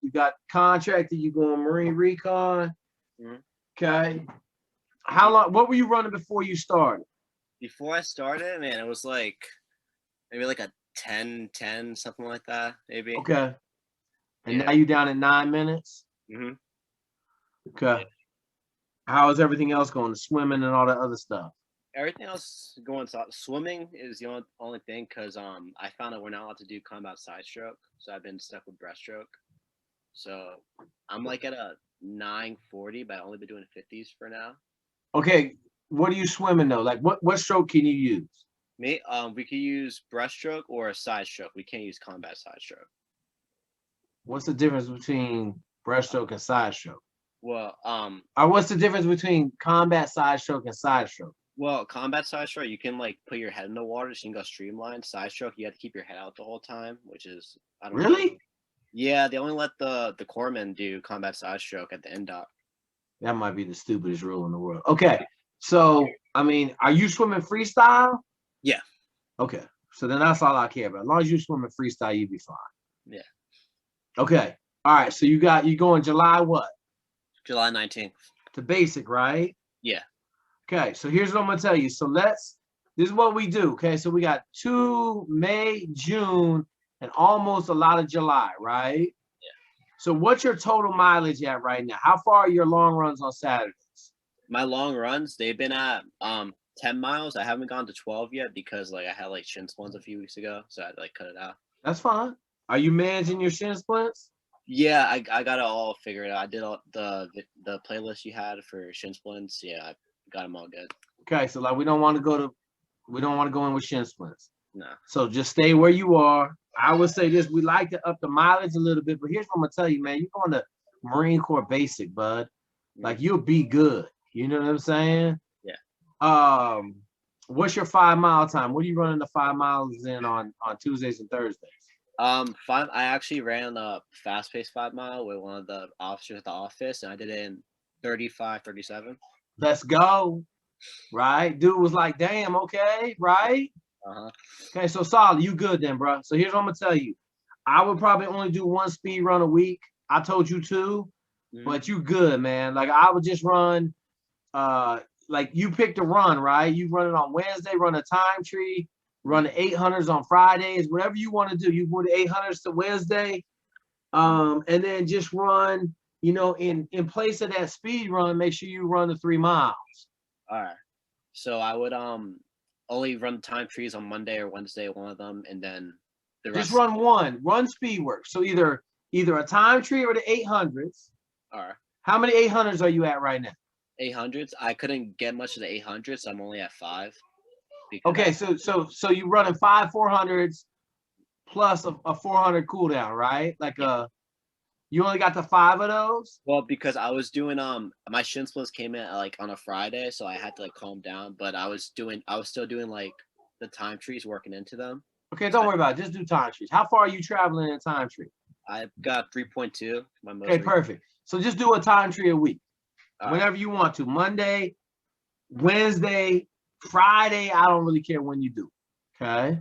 You got contracted. You going Marine Recon. Okay. How long? What were you running before you started? Before I started, man, it was like maybe like a 10-10, something like that, maybe. Okay. And now you down at 9 minutes. Okay. Yeah. How is everything else going? The swimming and all that other stuff. Everything else going. Swimming is the only thing because I found out we're not allowed to do combat sidestroke, so I've been stuck with breaststroke. So I'm like at a 940, but I've only been doing 50s for now. Okay, what are you swimming though? Like what stroke can you use? We could use breaststroke or a sidestroke. We can't use combat sidestroke. What's the difference between breaststroke and sidestroke? Well, what's the difference between combat sidestroke and sidestroke? Well, combat sidestroke, you can like put your head in the water so you can go streamline. Sidestroke, you have to keep your head out the whole time, which is I don't know. Yeah, they only let the corpsmen do combat sidestroke at the end dock. That might be the stupidest rule in the world. Okay, so I mean, are you swimming freestyle? Yeah. Okay, so then that's all I care about. As long as you swimming freestyle, you'll be fine. Yeah. Okay. All right. So you going July what? July 19th. To basic, right? Yeah. Okay. So here's what I'm gonna tell you. So this is what we do. Okay. So we got 2 May, June, and almost a lot of July, right? Yeah. So what's your total mileage at right now? How far are your long runs on Saturdays? My long runs, they've been at 10 miles. I haven't gone to 12 yet because like I had like shin splints a few weeks ago, so I had to like cut it out. That's fine. Are you managing your shin splints? Yeah, I got it all figured out. I did all the playlist you had for shin splints. Yeah, I got them all good. Okay, so like we don't want to go in with shin splints. No. So just stay where you are. I would say this: we like to up the mileage a little bit, but here's what I'm gonna tell you, man. You're going to Marine Corps basic, bud. Like you'll be good. You know what I'm saying? Yeah. What's your 5 mile time? What are you running the 5 miles in on Tuesdays and Thursdays? I actually ran a fast-paced 5 mile with one of the officers at the office, and I did it in 35, 37. Let's go. Right? Dude was like, damn, okay, right? Okay, so solid. You good then, bro. So here's what I'm gonna tell you. I would probably only do 1 speed run a week. I told you 2, but you good, man. Like I would just run like you picked a run, right? You run it on Wednesday, run a time tree, run the 800s on Fridays, whatever you want to do. You go the 800s to Wednesday, and then just run, you know, in place of that speed run, make sure you run the 3 miles. All right. So I would only run the time trees on Monday or Wednesday, one of them, and then the rest. Just run speed work. So either a time tree or the 800s. All right. How many 800s are you at right now? 800s. I couldn't get much of the 800s. So I'm only at 5. Okay, so you running 5 400s plus a 400 cooldown, right? Like you only got the 5 of those? Well, because I was doing my shin splints came in like on a Friday, so I had to like calm down. But I was still doing like the time trees, working into them. Okay, don't worry about it. Just do time trees. How far are you traveling in a time tree? I've got 3.2. Okay, perfect. So just do a time tree a week. Whenever you want to. Monday, Wednesday, Friday, I don't really care when you do. Okay.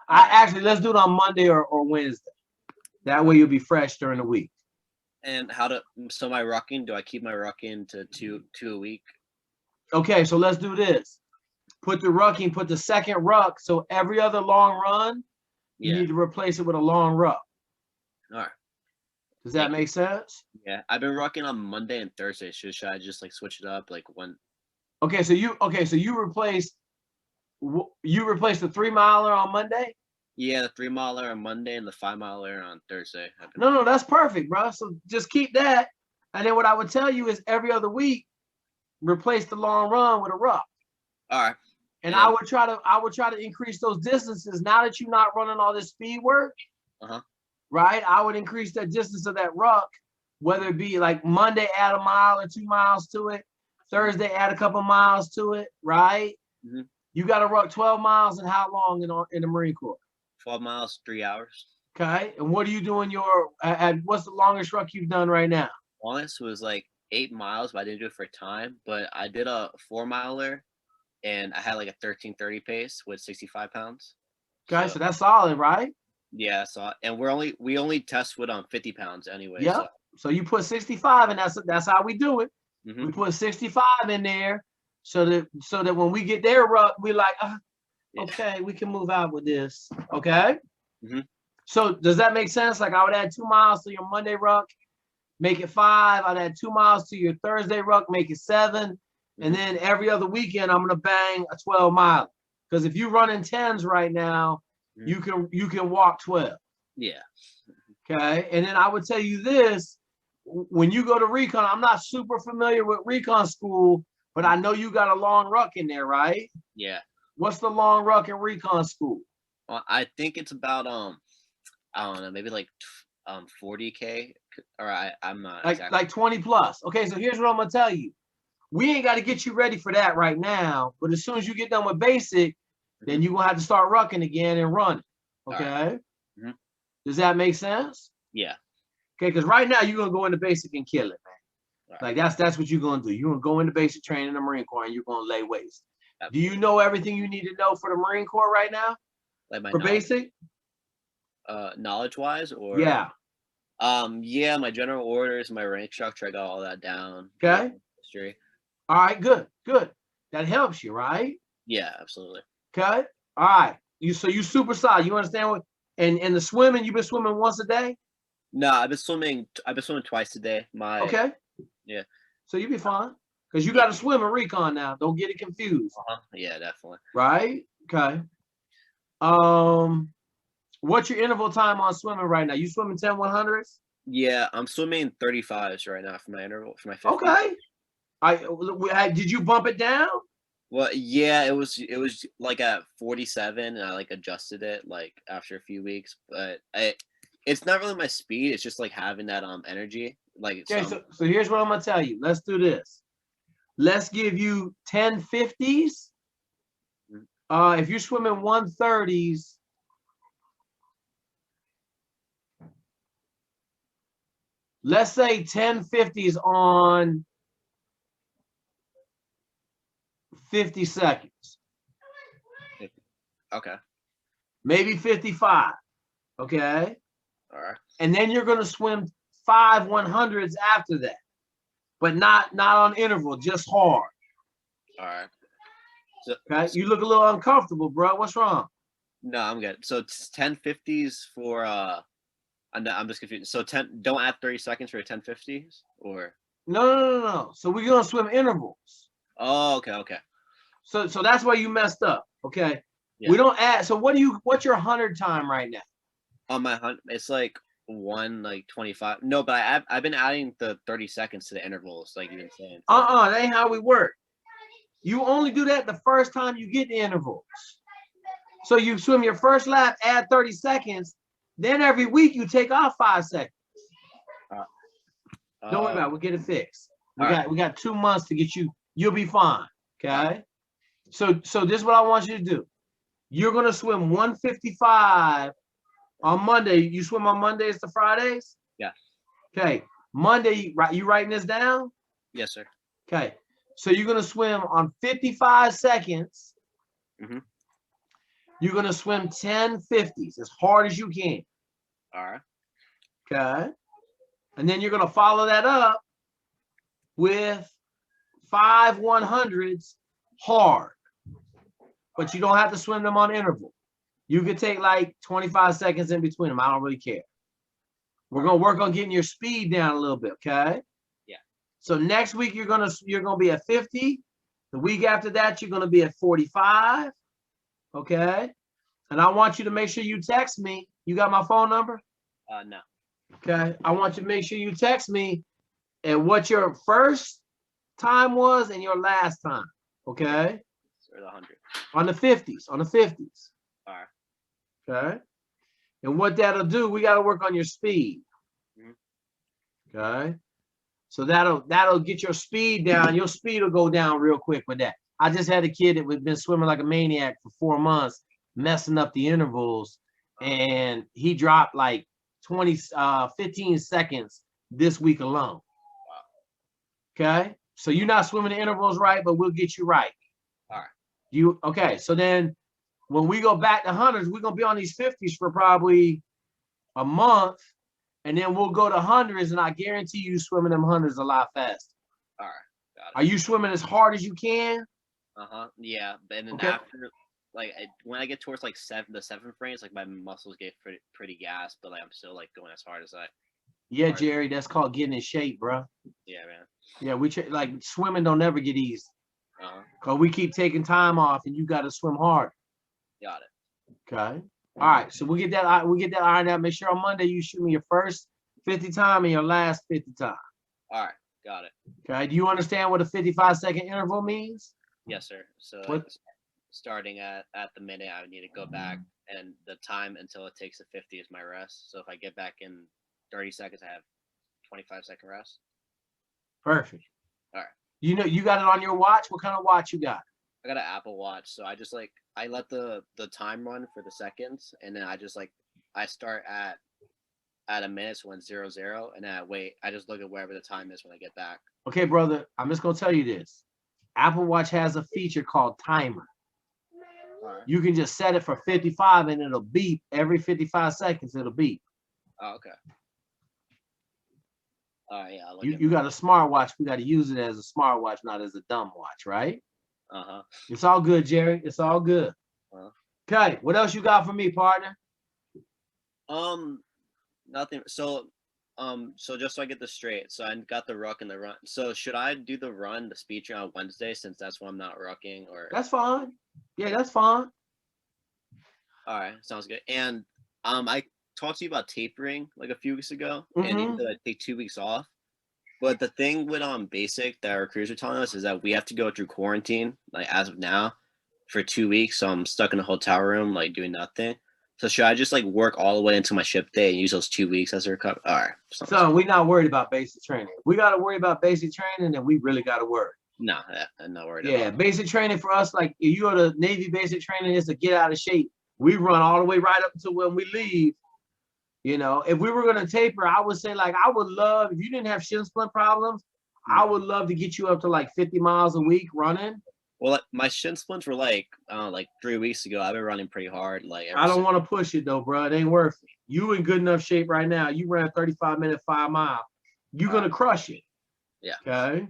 Let's do it on Monday or Wednesday. That way you'll be fresh during the week. And so my rucking, do I keep my rucking to two a week? Okay, so let's do this. Put the second ruck. So every other long run, you need to replace it with a long ruck. All right. Does that make sense? Yeah, I've been rucking on Monday and Thursday. Should I just like switch it up like when? Okay, so you replaced the 3 miler on Monday? Yeah, the 3 miler on Monday and the 5 miler on Thursday. No, that's perfect, bro. So just keep that. And then what I would tell you is every other week, replace the long run with a ruck. All right. And I would try to increase those distances. Now that you're not running all this speed work, right? I would increase that distance of that ruck, whether it be like Monday, add a mile or 2 miles to it. Thursday, add a couple miles to it, right? You got to ruck 12 miles in how long in the Marine Corps? 12 miles, 3 hours. Okay. And what are you doing what's the longest ruck you've done right now? Longest was like 8 miles, but I didn't do it for time. But I did a 4 miler and I had like a 13:30 pace with 65 pounds. Okay, so that's solid, right? Yeah, so and we only test with 50 pounds anyway. Yep. So you put 65, and that's how we do it. We put 65 in there, so that when we get there, we're like, okay, we can move out with this. Okay. So does that make sense? Like I would add 2 miles to your Monday ruck, make it 5. I'd add 2 miles to your Thursday ruck, make it 7. And then every other weekend, I'm gonna bang a 12 mile. Because if you're running 10s right now, you can walk 12. Yeah. Okay. And then I would tell you this: when you go to Recon, I'm not super familiar with Recon school, but I know you got a long ruck in there, right? Yeah. What's the long ruck in Recon school? Well, I think it's about I don't know, maybe like 40K, or I'm not exactly. Like 20 plus. Okay, so here's what I'm gonna tell you. We ain't got to get you ready for that right now, but as soon as you get done with basic, then you're gonna have to start rucking again and running. Okay. Right. Does that make sense? Yeah. Okay, because right now you're gonna go into basic and kill it, man. Right. Like that's what you're gonna do. You're gonna go into basic training in the Marine Corps and you're gonna lay waste. Absolutely. Do you know everything you need to know for the Marine Corps right now? Like my for basic? Knowledge wise, or yeah. Yeah, my general orders, my rank structure, I got all that down. Okay. History. All right, good. That helps you, right? Yeah, absolutely. Okay. All right. You super solid. You understand what? And the swimming, you've been swimming once a day? No, I've been swimming twice a day. Okay. Yeah. So you'll be fine. Because you got to swim in Recon now. Don't get it confused. Yeah, definitely. Right? Okay. What's your interval time on swimming right now? You swimming 10 100s? Yeah, I'm swimming 35s right now for my interval, for my 50. Okay. Did you bump it down? Well, yeah, it was like at 47, and I like adjusted it like after a few weeks, but it's not really my speed. It's just like having that energy. Like okay, so here's what I'm gonna tell you. Let's do this. Let's give you 10 50s. If you're swimming 130s, let's say 10 50s on 50 seconds. Okay. Maybe 55. Okay. All right. And then you're gonna swim 5 100s after that, but not on interval, just hard. All right. Okay. You look a little uncomfortable, bro. What's wrong? No, I'm good. So it's 10 50s for I'm just confused. So don't add 30 seconds for 10 50s, or no. So we're gonna swim intervals. Oh, okay. So that's why you messed up. Okay. Yeah. We don't add. So what's your 100 time right now? On my 100, it's like 1:25. No, but I've been adding the 30 seconds to the intervals, like you've been saying. That ain't how we work. You only do that the first time you get the intervals. So you swim your first lap, add 30 seconds. Then every week you take off 5 seconds. Don't worry about it. We'll get it fixed. We got 2 months to get you. You'll be fine. Okay. So this is what I want you to do. You're gonna swim 155 on Monday. You swim on Mondays to Fridays? Yeah. Okay. Monday, you writing this down? Yes, sir. Okay. So you're gonna swim on 55 seconds. You're gonna swim 10 50s as hard as you can. All right. Okay. And then you're gonna follow that up with 5 100s hard. But you don't have to swim them on interval. You could take like 25 seconds in between them. I don't really care. We're gonna work on getting your speed down a little bit, okay? Yeah. So next week you're gonna be at 50. The week after that you're gonna be at 45. Okay. And I want you to make sure you text me. You got my phone number? No. Okay. I want you to make sure you text me and what your first time was and your last time. Okay. Or the 100. On the 50s. On the 50s. All right. Okay. And what that'll do, we got to work on your speed. Okay. So that'll get your speed down. Your speed will go down real quick with that. I just had a kid that had been swimming like a maniac for 4 months, messing up the intervals, and he dropped like 15 seconds this week alone. Okay. So you're not swimming the intervals right, but we'll get you right. All right. Okay. So then When we go back to hundreds, we're gonna be on these 50s for probably a month, and then we'll go to hundreds, and I guarantee you swimming them hundreds a lot faster. All right, got it. Are you swimming as hard as you can? Yeah, and then Okay. after, like, when I get towards like the seventh range, like my muscles get pretty gassed, but like I'm still like going as hard as I. Yeah, Jerry, that's called getting in shape, bro. Yeah, man. Yeah, like swimming don't never get easy. Cause we keep taking time off, and you got to swim hard. Got it. Okay. All right. So we get that ironed out. Make sure on Monday you shoot me your first 50 time and your last 50 time. All right, got it. Okay. Do you understand what a 55-second interval means? Yes, sir. So like, starting at the minute, I would need to go back, and the time until it takes a 50 is my rest. So if I get back in 30 seconds, I have 25-second rest. Perfect. All right. You know, you got it on your watch. What kind of watch you got? I got an Apple Watch, so I just like I let the time run for the seconds, and then I just like I start at a minute when 00, and then I wait. I just look at wherever the time is when I get back. Okay, brother. I'm just gonna tell you this. Apple Watch has a feature called timer. Right. You can just set it for 55, and it'll beep every 55 seconds. It'll beep. Oh, okay. All right, yeah. You got a smartwatch. We got to use it as a smartwatch, not as a dumb watch, right? It's all good, Jerry. It's all good. Okay, what else you got for me, partner? Nothing. So just so I get this straight, so I got the ruck and the run. So should I do the speed train on Wednesday, since that's when I'm not rucking? Or that's fine. Yeah, that's fine. All right, sounds good. And I talked to you about tapering like a few weeks ago, and you said I'd take 2 weeks off. But the thing with basic that our recruiters are telling us is that we have to go through quarantine, like as of now, for 2 weeks. So I'm stuck in a hotel room, like doing nothing. So should I just like work all the way until my ship day and use those 2 weeks as a recovery? All right. So we're not worried about basic training. We got to worry about basic training, and we really got to worry. No, I'm not worried. Yeah, basic training for us, like if you go to Navy basic training, is to get out of shape. We run all the way right up until when we leave. You know, if we were going to taper, I would say, like, I would love, if you didn't have shin splint problems, I would love to get you up to like 50 miles a week running. Well, my shin splints were like 3 weeks ago. I've been running pretty hard. Like, I don't want to push it though, bro. It ain't worth it. You in good enough shape right now. You ran 35-minute 5 mile. You're going to crush it. Yeah. Okay.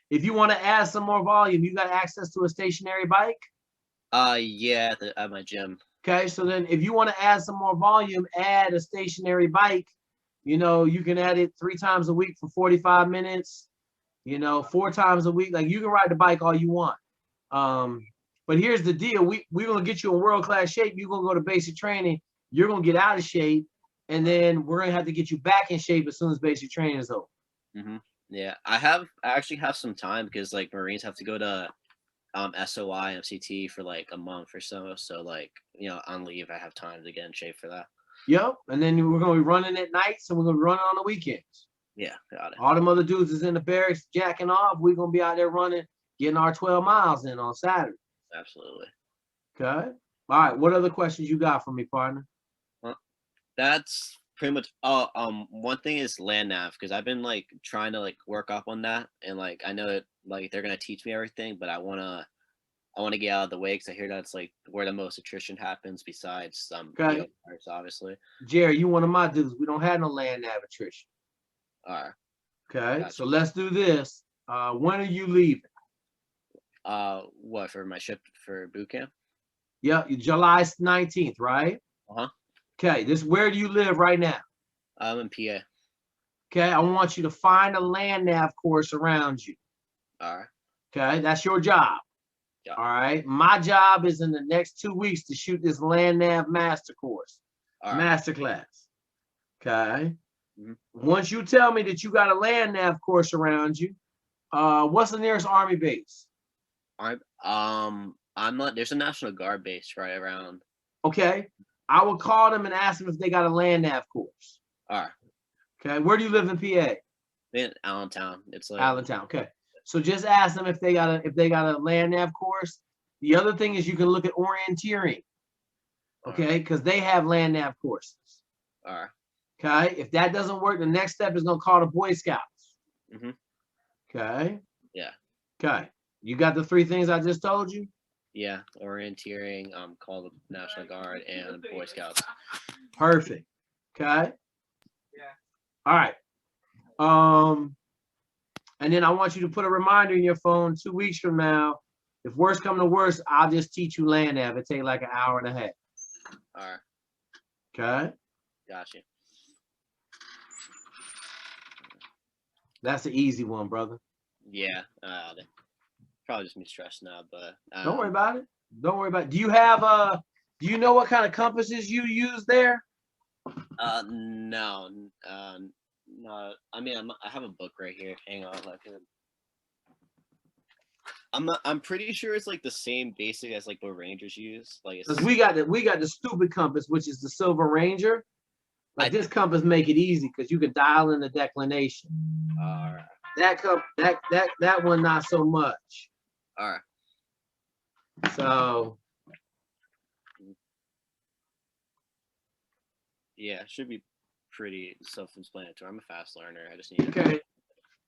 If you want to add some more volume, you got access to a stationary bike? Yeah, at my gym. Okay, so then if you want to add some more volume, add a stationary bike. You know, you can add it 3 times a week for 45 minutes, you know, 4 times a week. Like, you can ride the bike all you want. But here's the deal. We're going to get you in world-class shape. You're going to go to basic training. You're going to get out of shape. And then we're going to have to get you back in shape as soon as basic training is over. Yeah, I actually have some time, because like Marines have to go to SOI MCT for like a month or so. So like, you know, on leave, I have time to get in shape for that. Yep. And then we're going to be running at night, so we're going to be running on the weekends. Yeah, got it. All them other dudes is in the barracks jacking off. We're going to be out there running, getting our 12 miles in on Saturday. Absolutely. Okay. All right. What other questions you got for me, partner? That's pretty much. One thing is land nav, because I've been like trying to like work up on that, and like I know that like they're gonna teach me everything, but I wanna get out of the way, because I hear that's like where the most attrition happens, besides some okay. Obviously. Jerry, you one of my dudes. We don't have no land nav attrition. All right. Okay. Gotcha. So let's do this. When are you leaving? What, for my ship for boot camp? Yeah, July 19th, right? Okay, where do you live right now? I'm in PA. Okay, I want you to find a land nav course around you. All right. Okay, that's your job. Yeah. All right. My job is in the next 2 weeks to shoot this land nav master course, master class. Okay. Once you tell me that you got a land nav course around you, what's the nearest Army base? I'm not. There's a National Guard base right around. Okay. I will call them and ask them if they got a land nav course. All right. Okay. Where do you live in PA? In Allentown. It's like Allentown. Okay. So just ask them if they got a land nav course. The other thing is you can look at orienteering. Okay, because they have land nav courses. All right. Okay. If that doesn't work, the next step is gonna call the Boy Scouts. Okay. Yeah. Okay. You got the 3 things I just told you? Yeah, orienteering, call the National Guard, and Boy Scouts. Perfect. Okay. Yeah. All right. And then I want you to put a reminder in your phone 2 weeks from now. If worse come to worse, I'll just teach you land nav. It take like an hour and a half. All right. Okay. Gotcha. That's the easy one, brother. Yeah. Probably just me stressing out, but Don't worry about it. Don't worry about it. Do you have do you know what kind of compasses you use there? No. No. I mean, I have a book right here. Hang on, I'm pretty sure it's like the same basic as like what Rangers use. Like, Because we got the stupid compass, which is the Silver Ranger. Like this compass make it easy because you can dial in the declination. All right. That one not so much. All right. So yeah, it should be pretty self-explanatory. I'm a fast learner. I just need. Okay.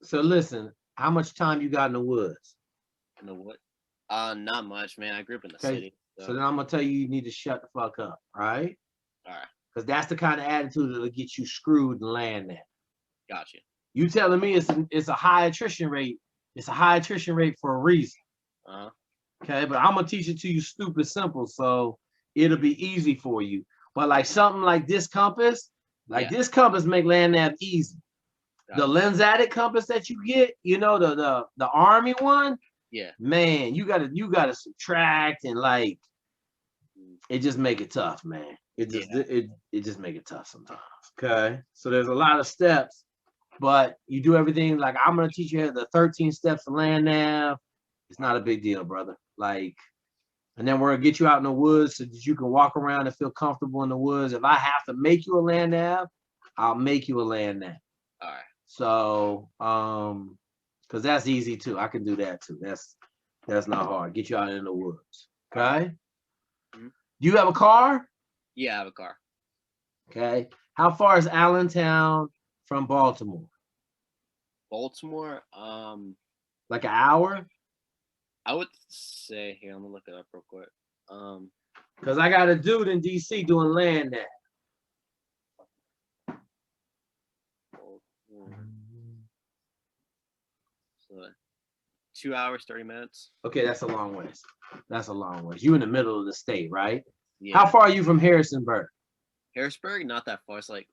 So listen, how much time you got in the woods? In the what? Not much, man. I grew up in the city. So then I'm gonna tell you need to shut the fuck up, right? All right. Because that's the kind of attitude that'll get you screwed and land there. Gotcha. You telling me it's a high attrition rate. It's a high attrition rate for a reason. Okay, but I'm gonna teach it to you stupid simple, so it'll be easy for you. But like something like this compass, this compass make land nav easy. Gotcha. The lens-added compass that you get, you know, the army one, yeah, man, you gotta subtract and like it just make it tough, man. It just make it tough sometimes. Okay, so there's a lot of steps, but you do everything like I'm gonna teach you the 13 steps to land nav. It's not a big deal, brother. Like, and then we're gonna get you out in the woods so that you can walk around and feel comfortable in the woods. If I have to make you a land nav, I'll make you a land nav. All right. So, because that's easy too. I can do that too. That's not hard. Get you out in the woods. Okay. Mm-hmm. Do you have a car? Yeah, I have a car. Okay. How far is Allentown from Baltimore? Baltimore, like an hour? I would say here. I'm gonna look it up real quick. Because I got a dude in DC doing land nav. So 2 hours, 30 minutes. Okay, that's a long ways. That's a long ways. You in the middle of the state, right? Yeah. How far are you from Harrisonburg? Harrisburg, not that far. It's like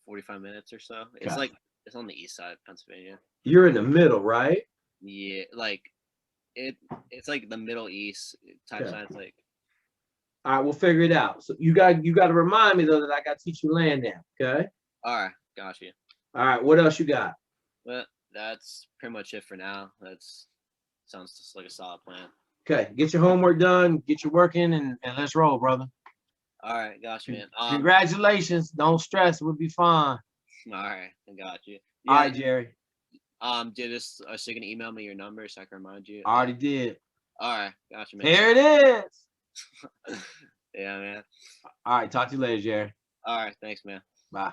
45 minutes or so. It's like it's on the east side of Pennsylvania. You're in the middle, right? Yeah, like it's like the Middle East type side. It's like. All right, we'll figure it out. So you got to remind me though that I got to teach you land now. Okay. All right, got you. All right, what else you got? Well, that's pretty much it for now. Sounds just like a solid plan. Okay, get your homework done, get your work in, and let's roll, brother. All right, got you, man. Congratulations. Don't stress. We'll be fine. All right, I got you. Yeah. All right, Jerry. So you can email me your number so I can remind you. I already did. All right, got you, man. Here it is. Yeah, man. All right, talk to you later, Jerry. All right, thanks, man. Bye.